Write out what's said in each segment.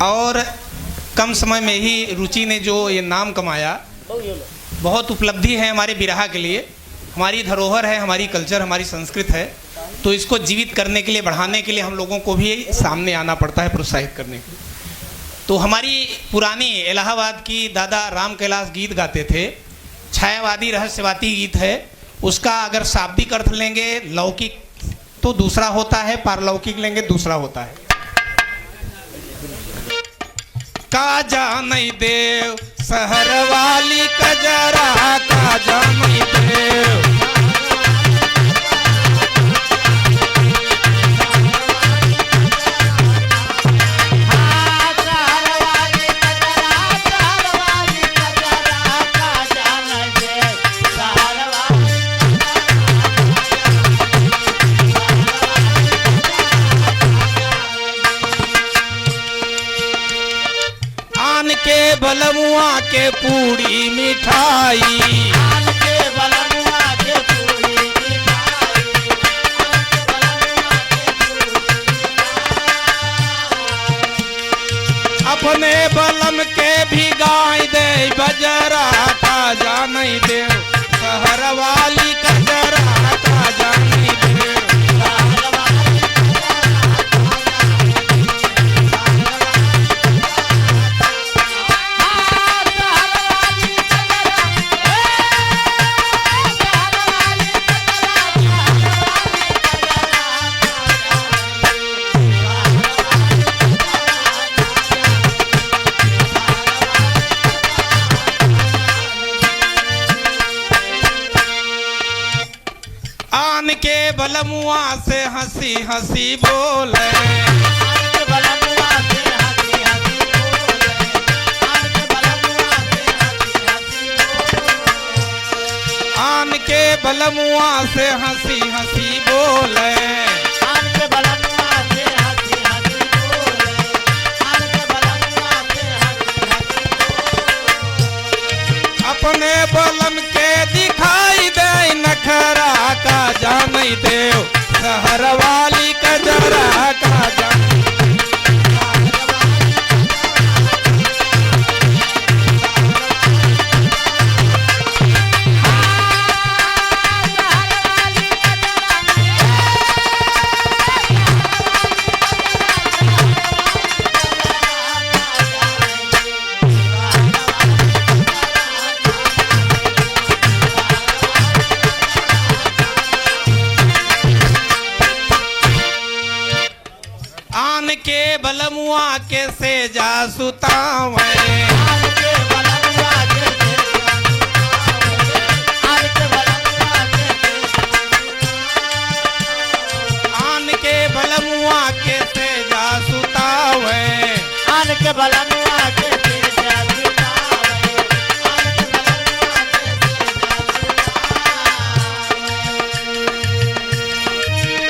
और कम समय में ही रुचि ने जो ये नाम कमाया, बहुत उपलब्धि है हमारे बिरहा के लिए। हमारी धरोहर है, हमारी कल्चर, हमारी संस्कृत है, तो इसको जीवित करने के लिए, बढ़ाने के लिए हम लोगों को भी सामने आना पड़ता है, प्रोत्साहित करने के लिए। तो हमारी पुरानी इलाहाबाद की दादा राम कैलाश गीत गाते थे, छायावादी रहस्यवादी गीत है। उसका अगर शाब्दिक अर्थ लेंगे लौकिक तो दूसरा होता है, पारलौकिक लेंगे दूसरा होता है। का जानै देव शहर वाली कजरा, का जानै देव। के बलमुआ के पूरी मिठाई, आन के बलमुआ के पूरी मिठाई, अपने बलम के भी गाय दे बजरा, का जानै देव शहर वाली कजरा, का जानै देव। आन के बलमुआ से हंसी हंसी बोले, आन के बलमुआ से हंसी हंसी बोले, आन के बलमुआ से हंसी हंसी बोले, आन के बलमुआ से हंसी हंसी बोले, आन के बलमुआ से हंसी हंसी बोले, आन के बलमुआ से हंसी हंसी बोले। अपने बलम के दिखाई दे नखरा, का जानै देव शहर वाली कजरा, का जानै। आन के बलमुआ के से जा सुतावे, आन के बलमुआ के आन के बलमुआ के आन के बलमुआ के से जा सुतावे, आन के बलमुआ के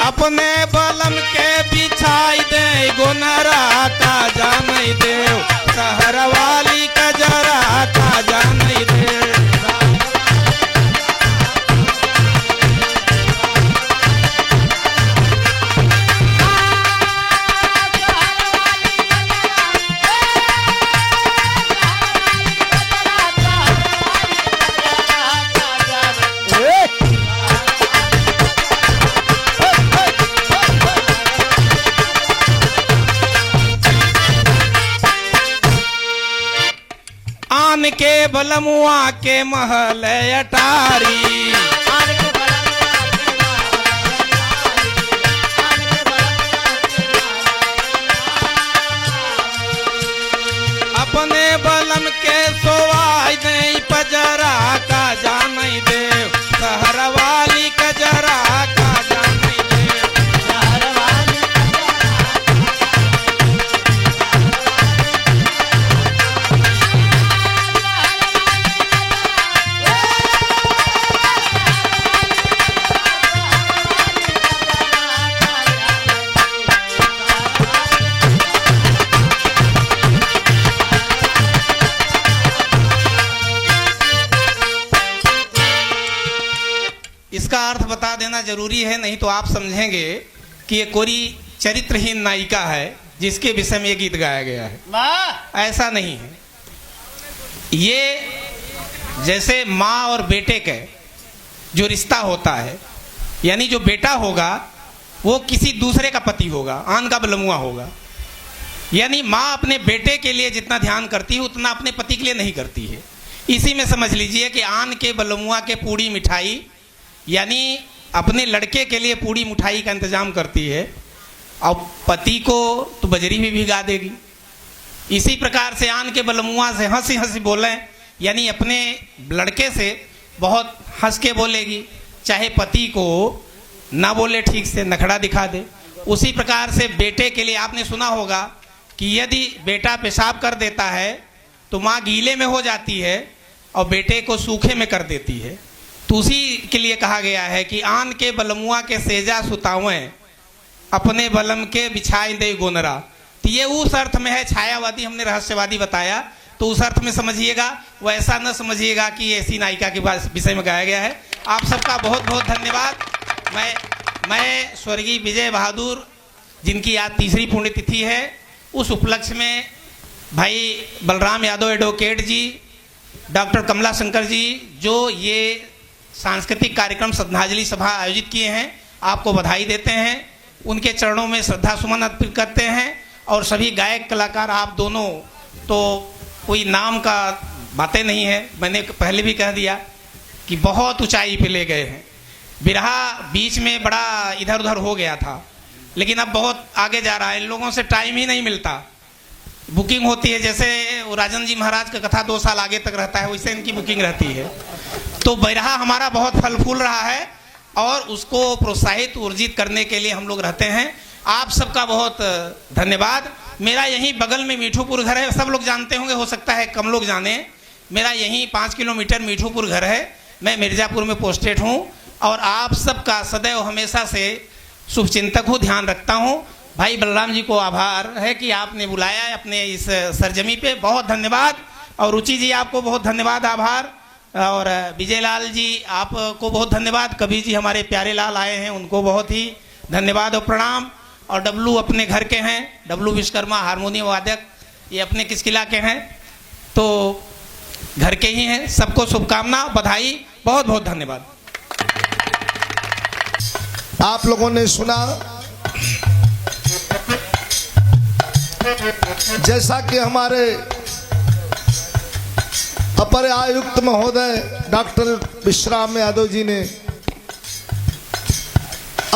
अपने बलम के बिछाई दे गोनरा, का जानै देव शहर वाली कजरा, का जानै देव। आन के बलमुआ के महल अटारी, आन के बलमुआ अपने बलम के सोवाई नहीं पजरा, का जानै देव शहर वाली कजरा, का जानै देव। इसका अर्थ बता देना जरूरी है, नहीं तो आप समझेंगे कि ये कोई चरित्रहीन नायिका है। जिसके विषय में ये गीत गाया गया है। वाह ऐसा नहीं है। ये जैसे माँ और बेटे के जो रिश्ता होता है, यानी जो बेटा होगा वो किसी दूसरे का पति होगा, आन का बलमुआ होगा। यानी माँ अपने बेटे के लिए जितना ध्यान करती है उतना अपने पति के लिए नहीं करती है। इसी में समझ लीजिए कि आन के बलमुआ के पूड़ी मिठाई, यानी अपने लड़के के लिए पूड़ी मिठाई का इंतजाम करती है, और पति को तो बजरी भी भिगा देगी। इसी प्रकार से आन के बलमुआ से हंसी हंसी बोलें, यानी अपने लड़के से बहुत हंस के बोलेगी, चाहे पति को ना बोले ठीक से, नखड़ा दिखा दे। उसी प्रकार से बेटे के लिए आपने सुना होगा कि यदि बेटा पेशाब कर देता है तो माँ गीले में हो जाती है और बेटे को सूखे में कर देती है। तो उसी के लिए कहा गया है कि आन के बलमुआ के सेजा सुतावें, अपने बलम के बिछाई दे गोनरा। तो ये उस अर्थ में है, छायावादी हमने रहस्यवादी बताया, तो उस अर्थ में समझिएगा, वो ऐसा न समझिएगा कि ऐसी नायिका के विषय में गाया गया है। आप सबका बहुत बहुत धन्यवाद। मैं स्वर्गीय विजय बहादुर, जिनकी आज तीसरी पुण्यतिथि है, उस उपलक्ष्य में भाई बलराम यादव एडवोकेट जी, डॉक्टर कमला शंकर जी, जो ये सांस्कृतिक कार्यक्रम श्रद्धांजलि सभा आयोजित किए हैं, आपको बधाई देते हैं, उनके चरणों में श्रद्धा सुमन अर्पित करते हैं। और सभी गायक कलाकार, आप दोनों तो कोई नाम का बातें नहीं है, मैंने पहले भी कह दिया कि बहुत ऊंचाई पे ले गए हैं। बिरहा बीच में बड़ा इधर उधर हो गया था, लेकिन अब बहुत आगे जा रहा है। इन लोगों से टाइम ही नहीं मिलता, बुकिंग होती है, जैसे राजन जी महाराज का कथा 2 साल आगे तक रहता है, वैसे इनकी बुकिंग रहती है। तो बिरहा हमारा बहुत फल फूल रहा है और उसको प्रोत्साहित ऊर्जित करने के लिए हम लोग रहते हैं। आप सबका बहुत धन्यवाद। मेरा यहीं बगल में मीठूपुर घर है, सब लोग जानते होंगे, हो सकता है कम लोग जाने। मेरा यहीं 5 किलोमीटर मीठूपुर घर है, मैं मिर्ज़ापुर में पोस्टेड हूँ और आप सबका सदैव हमेशा से शुभचिंतक हूँ, ध्यान रखता हूँ। भाई बलराम जी को आभार है कि आपने बुलाया है अपने इस सरजमी पे, बहुत धन्यवाद। और रुचि जी आपको बहुत धन्यवाद, आभार। और विजय लाल जी आपको बहुत धन्यवाद। कभी जी हमारे प्यारे लाल आए हैं, उनको बहुत ही धन्यवाद और प्रणाम। और डब्लू अपने घर के हैं, डब्लू विश्वकर्मा हारमोनियम वादक, ये अपने किसकिला के हैं, तो घर के ही हैं। सबको शुभकामना, बधाई, बहुत बहुत धन्यवाद। आप लोगों ने सुना, जैसा कि हमारे अपर आयुक्त महोदय डॉक्टर विश्राम यादव जी ने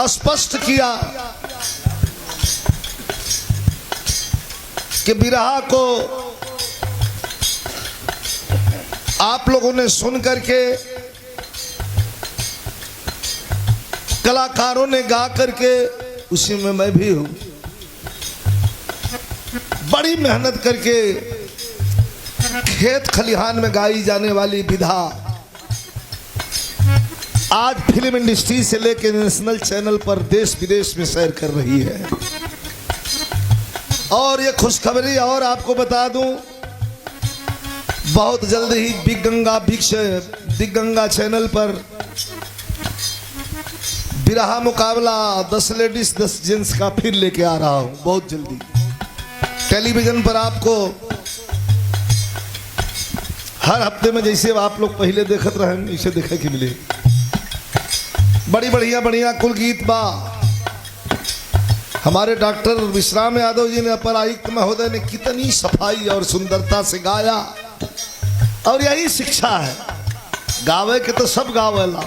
स्पष्ट किया कि बिरहा को आप लोगों ने सुन करके, कलाकारों ने गा करके, उसी में मैं भी हूं, बड़ी मेहनत करके खेत खलिहान में गाई जाने वाली विधा आज फिल्म इंडस्ट्री से लेकर नेशनल चैनल पर देश विदेश में सैर कर रही है। और ये खुशखबरी और आपको बता दूं, बहुत जल्द ही बिग गंगा चैनल पर बिरहा मुकाबला 10 लेडीज 10 जेंट्स का फिर लेके आ रहा हूं बहुत जल्दी। टेलीविजन पर आपको हर हफ्ते में जैसे आप लोग पहले देखते रहे इसे देखे के मिले। बड़ी बढ़िया कुल गीत बा। हमारे डॉक्टर विश्राम यादव जी ने, अपर आयुक्त महोदय ने कितनी सफाई और सुंदरता से गाया। और यही शिक्षा है, गावे के तो सब गावेला,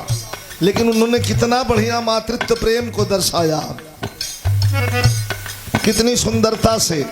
लेकिन उन्होंने कितना बढ़िया मातृत्व प्रेम को दर्शाया, कितनी सुंदरता से।